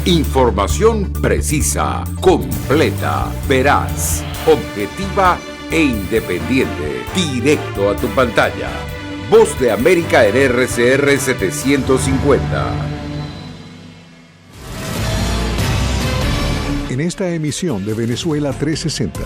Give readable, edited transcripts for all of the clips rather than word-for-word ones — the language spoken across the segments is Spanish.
Información precisa, completa, veraz, objetiva e independiente. Directo a tu pantalla. Voz de América en RCR 750. En esta emisión de Venezuela 360.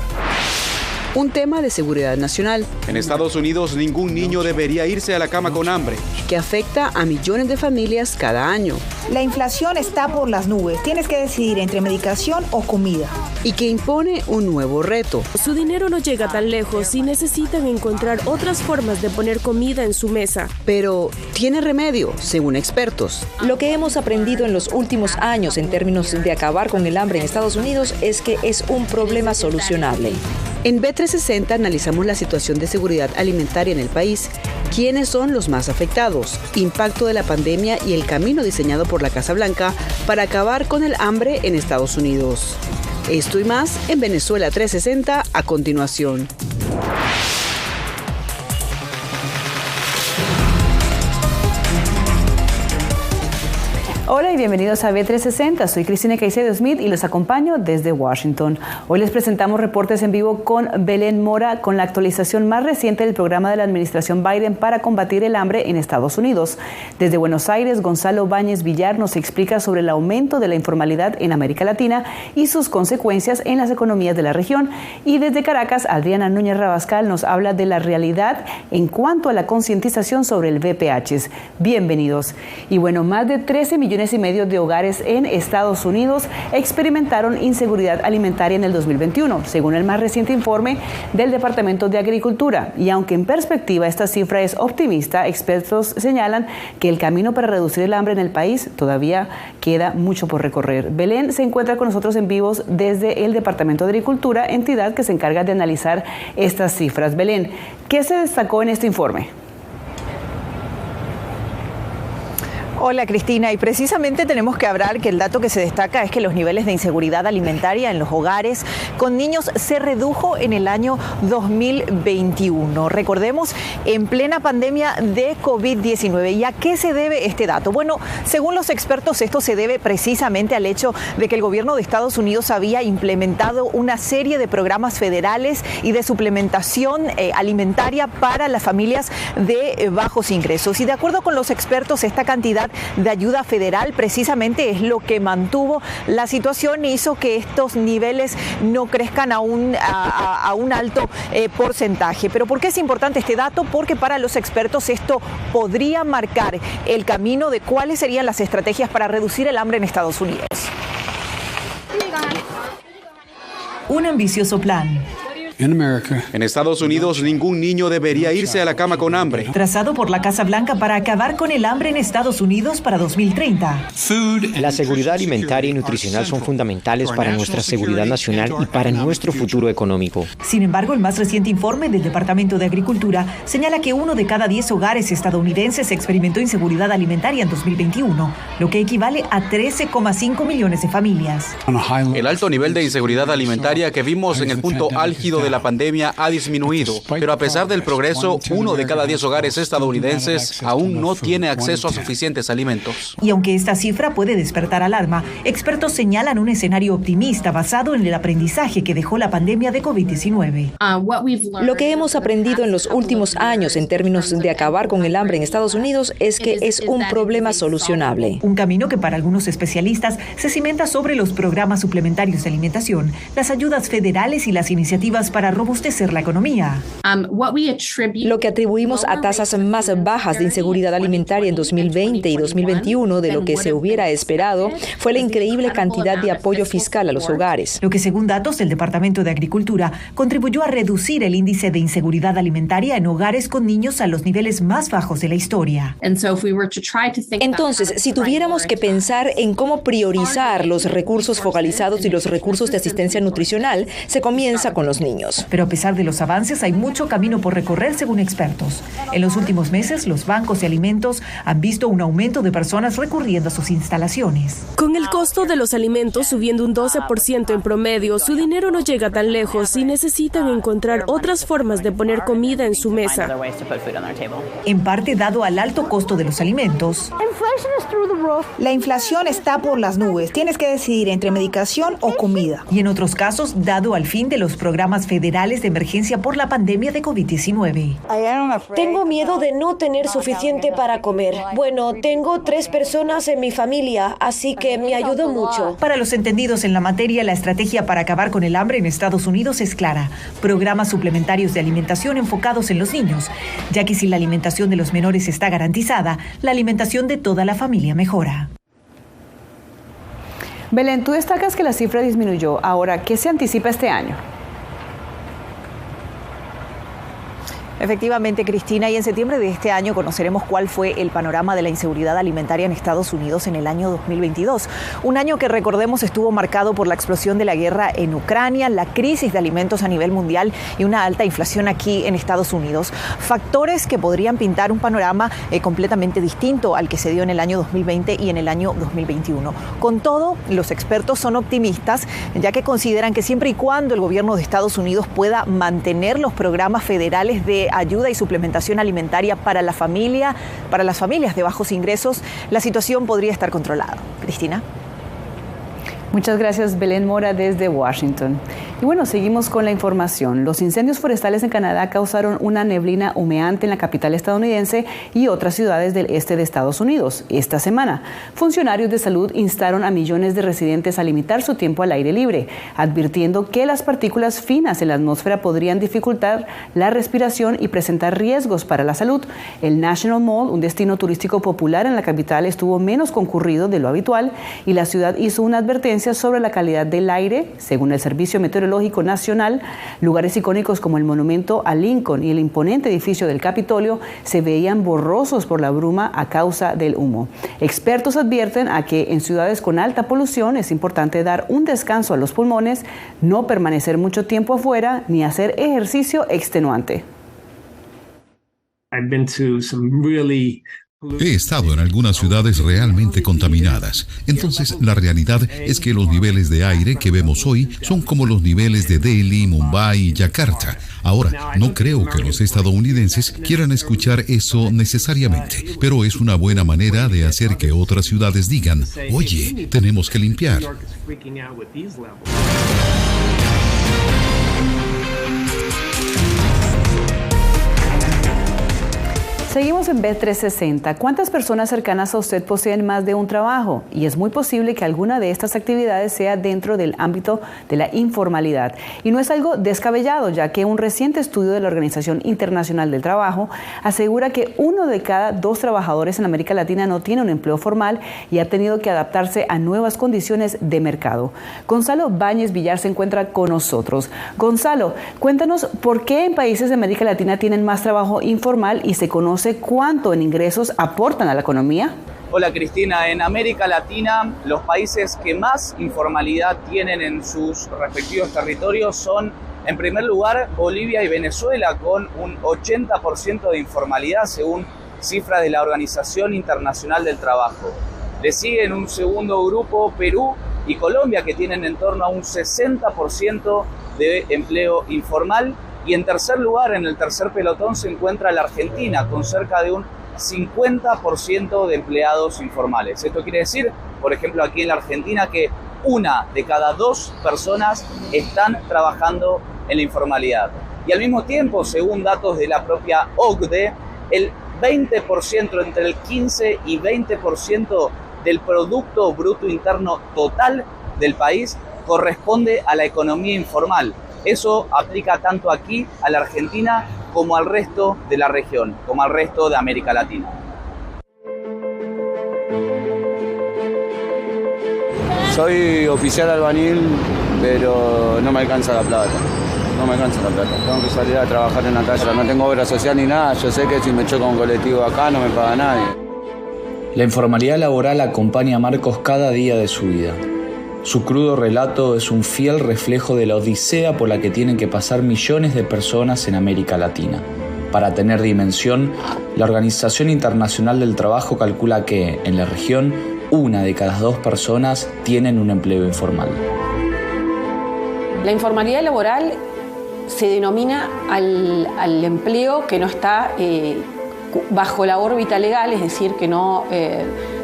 Un tema de seguridad nacional. En Estados Unidos, ningún niño debería irse a la cama con hambre. Que afecta a millones de familias cada año. La inflación está por las nubes. Tienes que decidir entre medicación o comida. Y que impone un nuevo reto. Su dinero no llega tan lejos y necesitan encontrar otras formas de poner comida en su mesa. Pero tiene remedio, según expertos. Lo que hemos aprendido en los últimos años en términos de acabar con el hambre en Estados Unidos es que es un problema solucionable. En B360 analizamos la situación de seguridad alimentaria en el país, quiénes son los más afectados, impacto de la pandemia y el camino diseñado por la Casa Blanca para acabar con el hambre en Estados Unidos. Esto y más en Venezuela 360 a continuación. Hola y bienvenidos a B360. Soy Cristina Caicedo Smith y los acompaño desde Washington. Hoy les presentamos reportes en vivo con Belén Mora con la actualización más reciente del programa de la administración Biden para combatir el hambre en Estados Unidos. Desde Buenos Aires, Gonzalo Báñez Villar nos explica sobre el aumento de la informalidad en América Latina y sus consecuencias en las economías de la región. Y desde Caracas, Adriana Núñez Rabascal nos habla de la realidad en cuanto a la concientización sobre el VPH. Bienvenidos. Y bueno, más de 13 millones y medio de hogares en Estados Unidos experimentaron inseguridad alimentaria en el 2021, según el más reciente informe del Departamento de Agricultura. Y aunque en perspectiva esta cifra es optimista, expertos señalan que el camino para reducir el hambre en el país todavía queda mucho por recorrer. Belén se encuentra con nosotros en vivos desde el Departamento de Agricultura, entidad que se encarga de analizar estas cifras. Belén, ¿qué se destacó en este informe? Hola Cristina, y precisamente tenemos que hablar que el dato que se destaca es que los niveles de inseguridad alimentaria en los hogares con niños se redujo en el año 2021. Recordemos, en plena pandemia de COVID-19. ¿Y a qué se debe este dato? Bueno, según los expertos, esto se debe precisamente al hecho de que el gobierno de Estados Unidos había implementado una serie de programas federales y de suplementación alimentaria para las familias de bajos ingresos. Y de acuerdo con los expertos, esta cantidad de ayuda federal precisamente es lo que mantuvo la situación y hizo que estos niveles no crezcan a un alto porcentaje. ¿Pero por qué es importante este dato? Porque para los expertos esto podría marcar el camino de cuáles serían las estrategias para reducir el hambre en Estados Unidos. Un ambicioso plan. En Estados Unidos, ningún niño debería irse a la cama con hambre. Trazado por la Casa Blanca para acabar con el hambre en Estados Unidos para 2030. La seguridad alimentaria y nutricional son fundamentales para nuestra seguridad nacional y para nuestro futuro económico. Sin embargo, el más reciente informe del Departamento de Agricultura señala que 1 de cada 10 hogares estadounidenses experimentó inseguridad alimentaria en 2021, lo que equivale a 13,5 millones de familias. El alto nivel de inseguridad alimentaria que vimos en el punto álgido de la pandemia ha disminuido, pero a pesar del progreso, 1 de cada 10 hogares estadounidenses aún no tiene acceso a suficientes alimentos. Y aunque esta cifra puede despertar alarma, expertos señalan un escenario optimista basado en el aprendizaje que dejó la pandemia de COVID-19. Lo que hemos aprendido en los últimos años en términos de acabar con el hambre en Estados Unidos es que es un problema solucionable. Un camino que para algunos especialistas se cimenta sobre los programas suplementarios de alimentación, las ayudas federales y las iniciativas para robustecer la economía. Lo que atribuimos a tasas más bajas de inseguridad alimentaria en 2020 y 2021 de lo que se hubiera esperado fue la increíble cantidad de apoyo fiscal a los hogares. Lo que, según datos del Departamento de Agricultura, contribuyó a reducir el índice de inseguridad alimentaria en hogares con niños a los niveles más bajos de la historia. Entonces, si tuviéramos que pensar en cómo priorizar los recursos focalizados y los recursos de asistencia nutricional, se comienza con los niños. niños. Pero a pesar de los avances, hay mucho camino por recorrer según expertos. En los últimos meses, los bancos de alimentos han visto un aumento de personas recurriendo a sus instalaciones. Con el costo de los alimentos subiendo un 12% en promedio, su dinero no llega tan lejos y necesitan encontrar otras formas de poner comida en su mesa. En parte dado al alto costo de los alimentos. La inflación está por las nubes. Tienes que decidir entre medicación o comida. Y en otros casos, dado al fin de los programas federales de emergencia por la pandemia de COVID-19. Tengo miedo de no tener suficiente para comer. Bueno, tengo 3 personas en mi familia, así que me ayudó mucho. Para los entendidos en la materia, la estrategia para acabar con el hambre en Estados Unidos es clara. Programas suplementarios de alimentación enfocados en los niños, ya que si la alimentación de los menores está garantizada, la alimentación de toda la familia mejora. Belén, tú destacas que la cifra disminuyó. Ahora, ¿qué se anticipa este año? Efectivamente, Cristina, y en septiembre de este año conoceremos cuál fue el panorama de la inseguridad alimentaria en Estados Unidos en el año 2022. Un año que, recordemos, estuvo marcado por la explosión de la guerra en Ucrania, la crisis de alimentos a nivel mundial y una alta inflación aquí en Estados Unidos. Factores que podrían pintar un panorama completamente distinto al que se dio en el año 2020 y en el año 2021. Con todo, los expertos son optimistas, ya que consideran que siempre y cuando el gobierno de Estados Unidos pueda mantener los programas federales de ayuda y suplementación alimentaria para la familia, para las familias de bajos ingresos, la situación podría estar controlada. Cristina. Muchas gracias, Belén Mora, desde Washington. Y bueno, seguimos con la información. Los incendios forestales en Canadá causaron una neblina humeante en la capital estadounidense y otras ciudades del este de Estados Unidos. Esta semana, funcionarios de salud instaron a millones de residentes a limitar su tiempo al aire libre, advirtiendo que las partículas finas en la atmósfera podrían dificultar la respiración y presentar riesgos para la salud. El National Mall, un destino turístico popular en la capital, estuvo menos concurrido de lo habitual y la ciudad hizo una advertencia sobre la calidad del aire. Según el Servicio Meteorológico Nacional, lugares icónicos como el monumento a Lincoln y el imponente edificio del Capitolio se veían borrosos por la bruma a causa del humo. Expertos advierten a que en ciudades con alta polución es importante dar un descanso a los pulmones, no permanecer mucho tiempo afuera ni hacer ejercicio extenuante. He estado en algunas ciudades realmente contaminadas. Entonces, la realidad es que los niveles de aire que vemos hoy son como los niveles de Delhi, Mumbai y Yakarta. Ahora, no creo que los estadounidenses quieran escuchar eso necesariamente, pero es una buena manera de hacer que otras ciudades digan, oye, tenemos que limpiar. Seguimos en B360. ¿Cuántas personas cercanas a usted poseen más de un trabajo? Y es muy posible que alguna de estas actividades sea dentro del ámbito de la informalidad. Y no es algo descabellado, ya que un reciente estudio de la Organización Internacional del Trabajo asegura que 1 de cada 2 trabajadores en América Latina no tiene un empleo formal y ha tenido que adaptarse a nuevas condiciones de mercado. Gonzalo Báñez Villar se encuentra con nosotros. Gonzalo, cuéntanos por qué en países de América Latina tienen más trabajo informal y se conoce cuánto en ingresos aportan a la economía. Hola Cristina, en América Latina los países que más informalidad tienen en sus respectivos territorios son, en primer lugar, Bolivia y Venezuela, con un 80% de informalidad según cifras de la Organización Internacional del Trabajo. Le siguen un segundo grupo Perú y Colombia, que tienen en torno a un 60% de empleo informal. Y en tercer lugar, en el tercer pelotón, se encuentra la Argentina, con cerca de un 50% de empleados informales. Esto quiere decir, por ejemplo, aquí en la Argentina, que 1 de cada 2 personas están trabajando en la informalidad. Y al mismo tiempo, según datos de la propia OCDE, el 20%, entre el 15 y 20% del Producto Bruto Interno total del país corresponde a la economía informal. Eso aplica tanto aquí, a la Argentina, como al resto de la región, como al resto de América Latina. Soy oficial albañil, pero no me alcanza la plata. Tengo que salir a trabajar en la calle. No tengo obra social ni nada. Yo sé que si me choco un colectivo acá no me paga nadie. La informalidad laboral acompaña a Marcos cada día de su vida. Su crudo relato es un fiel reflejo de la odisea por la que tienen que pasar millones de personas en América Latina. Para tener dimensión, la Organización Internacional del Trabajo calcula que, en la región, 1 de cada 2 personas tienen un empleo informal. La informalidad laboral se denomina al empleo que no está bajo la órbita legal, es decir, que no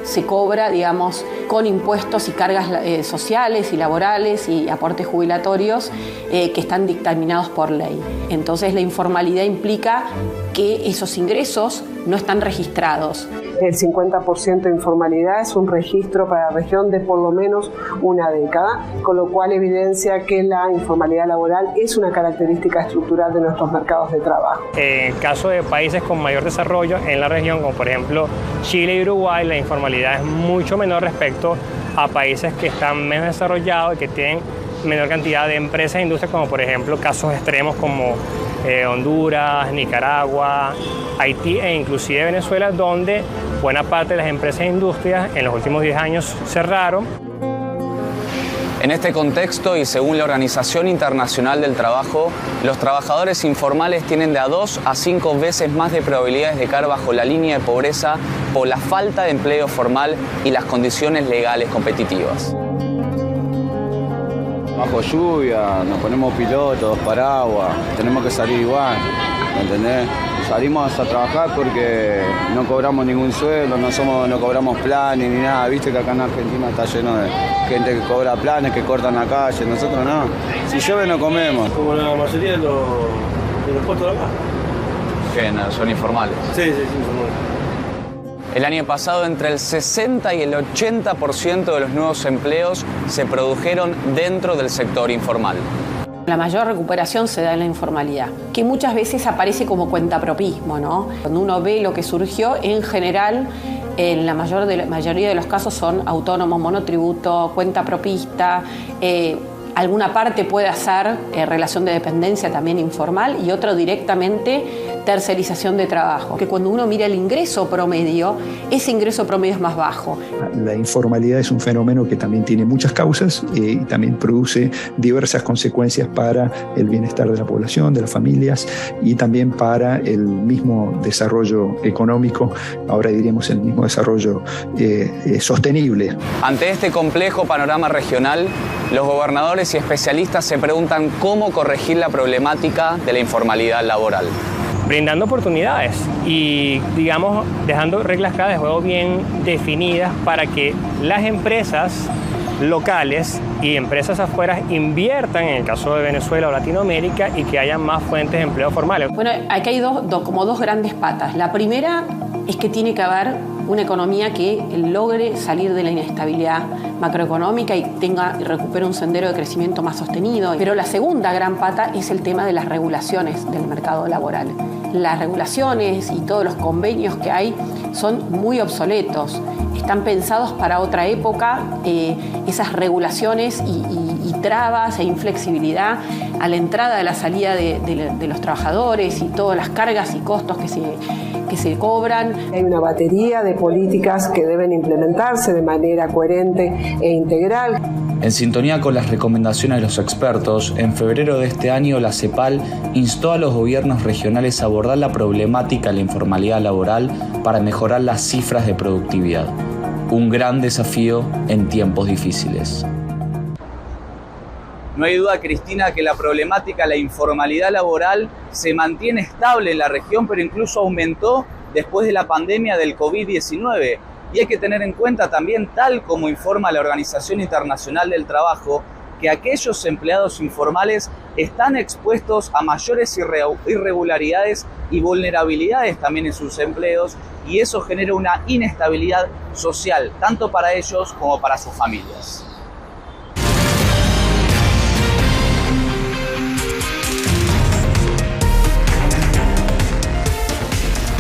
se cobra, digamos, con impuestos y cargas sociales y laborales y aportes jubilatorios que están dictaminados por ley. Entonces, la informalidad implica que esos ingresos no están registrados. El 50% de informalidad es un registro para la región de por lo menos una década, con lo cual evidencia que la informalidad laboral es una característica estructural de nuestros mercados de trabajo. En el caso de países con mayor desarrollo en la región, como por ejemplo Chile y Uruguay, la informalidad es mucho menor respecto a países que están menos desarrollados y que tienen menor cantidad de empresas e industrias, como por ejemplo casos extremos como Honduras, Nicaragua, Haití e inclusive Venezuela, donde buena parte de las empresas e industrias en los últimos 10 años cerraron. En este contexto y según la Organización Internacional del Trabajo, los trabajadores informales tienen de a 2 a 5 veces más de probabilidades de caer bajo la línea de pobreza por la falta de empleo formal y las condiciones legales competitivas. Bajo lluvia, nos ponemos pilotos, paraguas, tenemos que salir igual, ¿me entendés? Salimos a trabajar porque no cobramos ningún sueldo, no cobramos planes ni nada. Viste que acá en Argentina está lleno de gente que cobra planes, que cortan la calle, nosotros no. Si llueve no comemos. Como la mayoría de los puestos de acá. Que son informales. Sí, informales. El año pasado, entre el 60 y el 80% de los nuevos empleos se produjeron dentro del sector informal. La mayor recuperación se da en la informalidad, que muchas veces aparece como cuentapropismo, ¿no? Cuando uno ve lo que surgió, en general, en la mayoría de los casos son autónomos, monotributo, cuentapropista, alguna parte puede hacer relación de dependencia también informal y otro directamente tercerización de trabajo, que cuando uno mira el ingreso promedio, ese ingreso promedio es más bajo. La informalidad es un fenómeno que también tiene muchas causas y también produce diversas consecuencias para el bienestar de la población, de las familias y también para el mismo desarrollo económico, ahora diríamos el mismo desarrollo sostenible. Ante este complejo panorama regional, los gobernadores y especialistas se preguntan cómo corregir la problemática de la informalidad laboral. Brindando oportunidades y, digamos, dejando reglas claras de juego bien definidas para que las empresas locales y empresas afuera inviertan, en el caso de Venezuela o Latinoamérica, y que haya más fuentes de empleo formales. Bueno, aquí hay como dos grandes patas. La primera es que tiene que haber una economía que logre salir de la inestabilidad macroeconómica y recupere un sendero de crecimiento más sostenido. Pero la segunda gran pata es el tema de las regulaciones del mercado laboral. Las regulaciones y todos los convenios que hay son muy obsoletos. Están pensados para otra época, esas regulaciones y trabas e inflexibilidad a la entrada y a la salida de los trabajadores y todas las cargas y costos que se cobran. Hay una batería de políticas que deben implementarse de manera coherente e integral. En sintonía con las recomendaciones de los expertos, en febrero de este año la CEPAL instó a los gobiernos regionales a abordar la problemática de la informalidad laboral para mejorar las cifras de productividad. Un gran desafío en tiempos difíciles. No hay duda, Cristina, que la problemática de la informalidad laboral se mantiene estable en la región, pero incluso aumentó después de la pandemia del COVID-19. Y hay que tener en cuenta también, tal como informa la Organización Internacional del Trabajo, que aquellos empleados informales están expuestos a mayores irregularidades y vulnerabilidades también en sus empleos, y eso genera una inestabilidad social, tanto para ellos como para sus familias.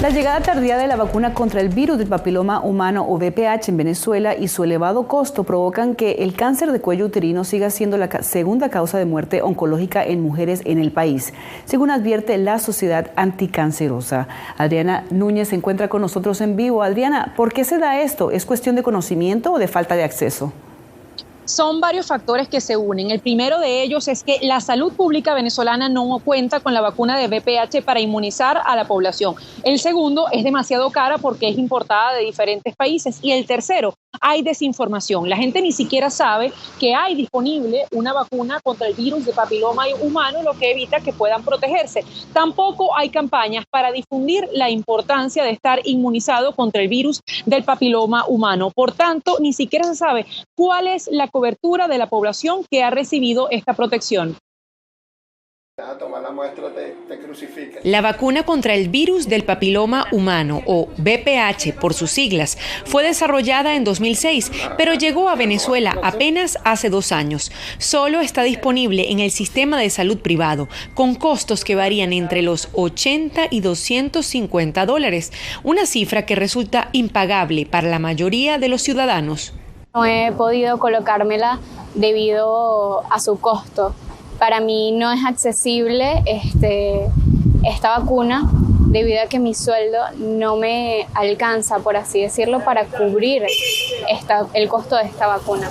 La llegada tardía de la vacuna contra el virus del papiloma humano o VPH en Venezuela y su elevado costo provocan que el cáncer de cuello uterino siga siendo la segunda causa de muerte oncológica en mujeres en el país, según advierte la Sociedad Anticancerosa. Adriana Núñez se encuentra con nosotros en vivo. Adriana, ¿por qué se da esto? ¿Es cuestión de conocimiento o de falta de acceso? Son varios factores que se unen. El primero de ellos es que la salud pública venezolana no cuenta con la vacuna de VPH para inmunizar a la población. El segundo es demasiado cara porque es importada de diferentes países. Y el tercero, hay desinformación. La gente ni siquiera sabe que hay disponible una vacuna contra el virus de papiloma humano, lo que evita que puedan protegerse. Tampoco hay campañas para difundir la importancia de estar inmunizado contra el virus del papiloma humano. Por tanto, ni siquiera se sabe cuál es la cobertura de la población que ha recibido esta protección. La vacuna contra el virus del papiloma humano, o VPH por sus siglas, fue desarrollada en 2006, pero llegó a Venezuela apenas hace 2 años. Solo está disponible en el sistema de salud privado, con costos que varían entre los $80 y $250, una cifra que resulta impagable para la mayoría de los ciudadanos. No he podido colocármela debido a su costo. Para mí no es accesible esta vacuna debido a que mi sueldo no me alcanza, por así decirlo, para cubrir el costo de esta vacuna.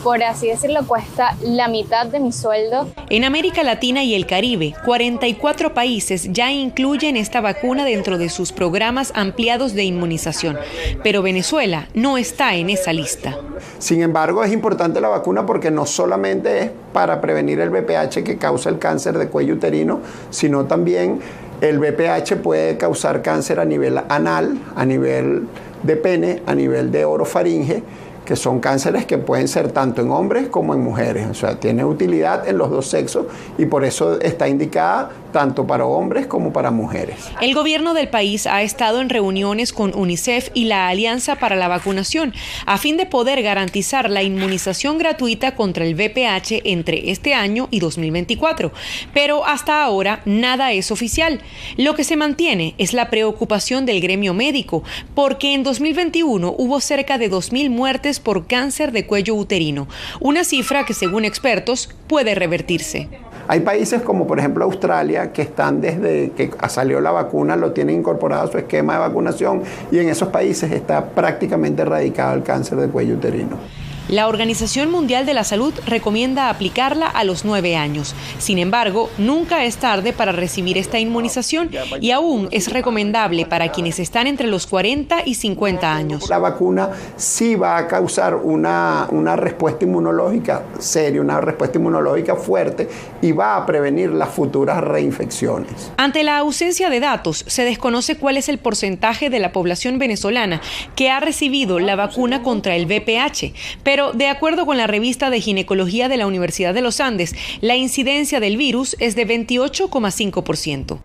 Por así decirlo, cuesta la mitad de mi sueldo. En América Latina y el Caribe, 44 países ya incluyen esta vacuna dentro de sus programas ampliados de inmunización, pero Venezuela no está en esa lista. Sin embargo, es importante la vacuna porque no solamente es para prevenir el VPH que causa el cáncer de cuello uterino, sino también el VPH puede causar cáncer a nivel anal, a nivel de pene, a nivel de orofaringe, que son cánceres que pueden ser tanto en hombres como en mujeres. O sea, tiene utilidad en los dos sexos y por eso está indicada tanto para hombres como para mujeres. El gobierno del país ha estado en reuniones con UNICEF y la Alianza para la Vacunación a fin de poder garantizar la inmunización gratuita contra el VPH entre este año y 2024. Pero hasta ahora nada es oficial. Lo que se mantiene es la preocupación del gremio médico, porque en 2021 hubo cerca de 2.000 muertes por cáncer de cuello uterino, una cifra que según expertos puede revertirse. Hay países como por ejemplo Australia que están desde que salió la vacuna, lo tienen incorporado a su esquema de vacunación y en esos países está prácticamente erradicado el cáncer de cuello uterino. La Organización Mundial de la Salud recomienda aplicarla a los 9 años. Sin embargo, nunca es tarde para recibir esta inmunización y aún es recomendable para quienes están entre los 40 y 50 años. La vacuna sí va a causar una respuesta inmunológica seria, una respuesta inmunológica fuerte y va a prevenir las futuras reinfecciones. Ante la ausencia de datos, se desconoce cuál es el porcentaje de la población venezolana que ha recibido la vacuna contra el VPH, pero de acuerdo con la revista de ginecología de la Universidad de los Andes, la incidencia del virus es de 28,5%.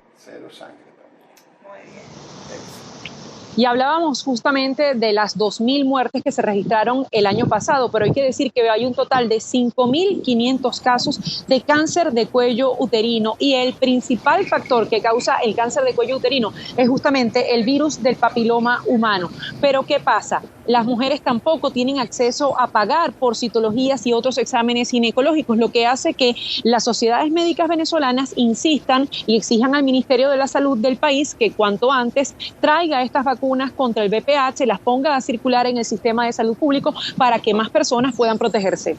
Y hablábamos justamente de las 2.000 muertes que se registraron el año pasado, pero hay que decir que hay un total de 5.500 casos de cáncer de cuello uterino y el principal factor que causa el cáncer de cuello uterino es justamente el virus del papiloma humano. Pero ¿qué pasa? Las mujeres tampoco tienen acceso a pagar por citologías y otros exámenes ginecológicos, lo que hace que las sociedades médicas venezolanas insistan y exijan al Ministerio de la Salud del país que cuanto antes traiga estas vacunas contra el VPH, las ponga a circular en el sistema de salud público para que más personas puedan protegerse.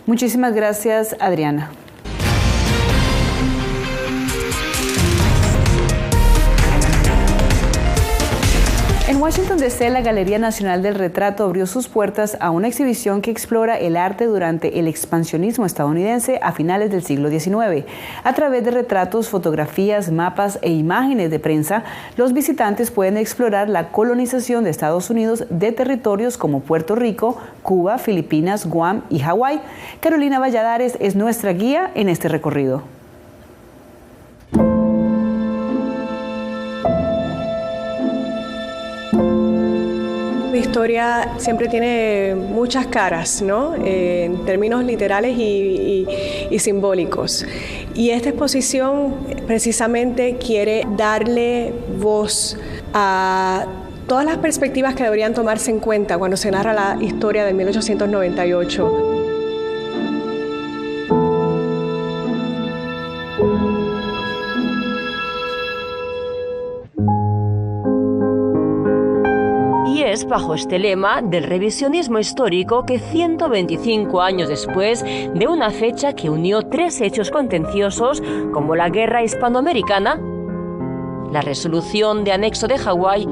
Muchísimas gracias, Adriana. En Washington, D.C., la Galería Nacional del Retrato abrió sus puertas a una exhibición que explora el arte durante el expansionismo estadounidense a finales del siglo XIX. A través de retratos, fotografías, mapas e imágenes de prensa, los visitantes pueden explorar la colonización de Estados Unidos de territorios como Puerto Rico, Cuba, Filipinas, Guam y Hawái. Carolina Valladares es nuestra guía en este recorrido. La historia siempre tiene muchas caras, ¿no? En términos literales y simbólicos. Y esta exposición precisamente quiere darle voz a todas las perspectivas que deberían tomarse en cuenta cuando se narra la historia de 1898. bajo este lema del revisionismo histórico que 125 años después de una fecha que unió 3 hechos contenciosos como la Guerra Hispanoamericana, la resolución de anexo de Hawái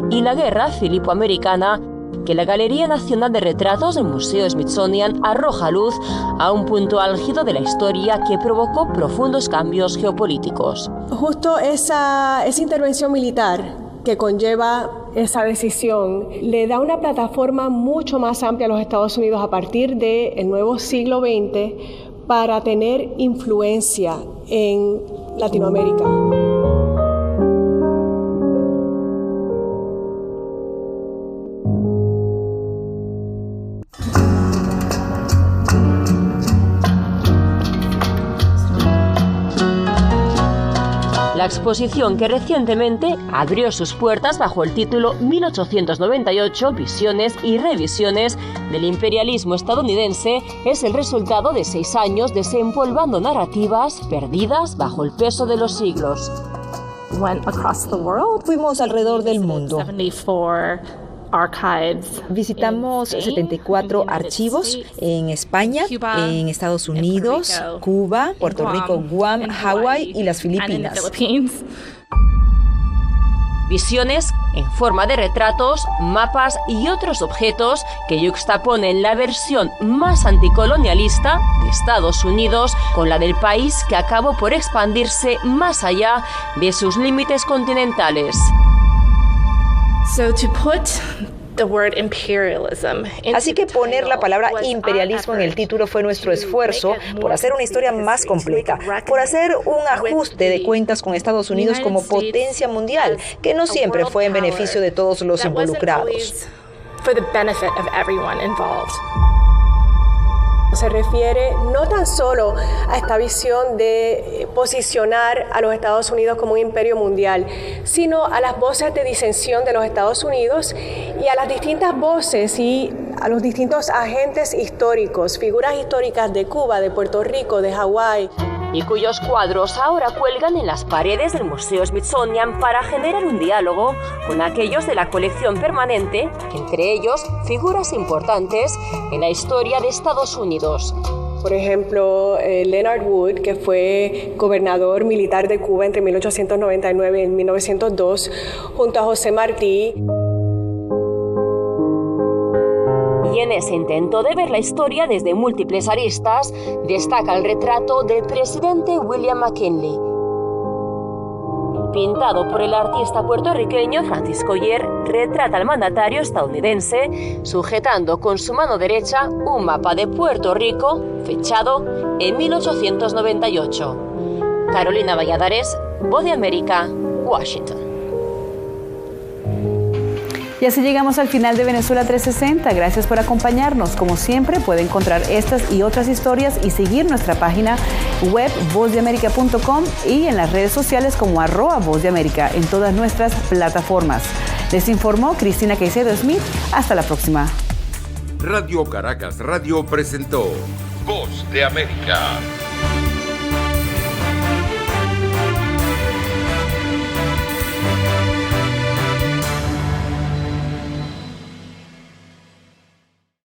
y la Guerra Filipo-Americana, que la Galería Nacional de Retratos del Museo Smithsonian arroja luz a un punto álgido de la historia que provocó profundos cambios geopolíticos. Justo esa intervención militar que conlleva esa decisión le da una plataforma mucho más amplia a los Estados Unidos a partir del nuevo siglo XX para tener influencia en Latinoamérica. La exposición, que recientemente abrió sus puertas bajo el título 1898, Visiones y Revisiones del imperialismo estadounidense, es el resultado de 6 años desempolvando narrativas perdidas bajo el peso de los siglos. Fuimos alrededor del mundo. Visitamos 74 archivos en España, en Estados Unidos, Cuba, Puerto Rico, Guam, Hawái y las Filipinas. Visiones en forma de retratos, mapas y otros objetos que yuxtaponen la versión más anticolonialista de Estados Unidos con la del país que acabó por expandirse más allá de sus límites continentales. Así que poner la palabra imperialismo en el título fue nuestro esfuerzo por hacer una historia más completa, por hacer un ajuste de cuentas con Estados Unidos como potencia mundial, que no siempre fue en beneficio de todos los involucrados. Se refiere no tan solo a esta visión de posicionar a los Estados Unidos como un imperio mundial, sino a las voces de disensión de los Estados Unidos y a las distintas voces y a los distintos agentes históricos, figuras históricas de Cuba, de Puerto Rico, de Hawái, y cuyos cuadros ahora cuelgan en las paredes del Museo Smithsonian para generar un diálogo con aquellos de la colección permanente, entre ellos figuras importantes en la historia de Estados Unidos. Por ejemplo, Leonard Wood, que fue gobernador militar de Cuba entre 1899 y 1902, junto a José Martí. Y en ese intento de ver la historia desde múltiples aristas, destaca el retrato del presidente William McKinley, pintado por el artista puertorriqueño Francisco Oller. Retrata al mandatario estadounidense sujetando con su mano derecha un mapa de Puerto Rico fechado en 1898. Carolina Valladares, Voz de América, Washington. Y así llegamos al final de Venezuela 360. Gracias por acompañarnos. Como siempre, puede encontrar estas y otras historias y seguir nuestra página web vozdeamerica.com y en las redes sociales como @vozdeamerica en todas nuestras plataformas. Les informó Cristina Caicedo Smith. Hasta la próxima. Radio Caracas Radio presentó Voz de América.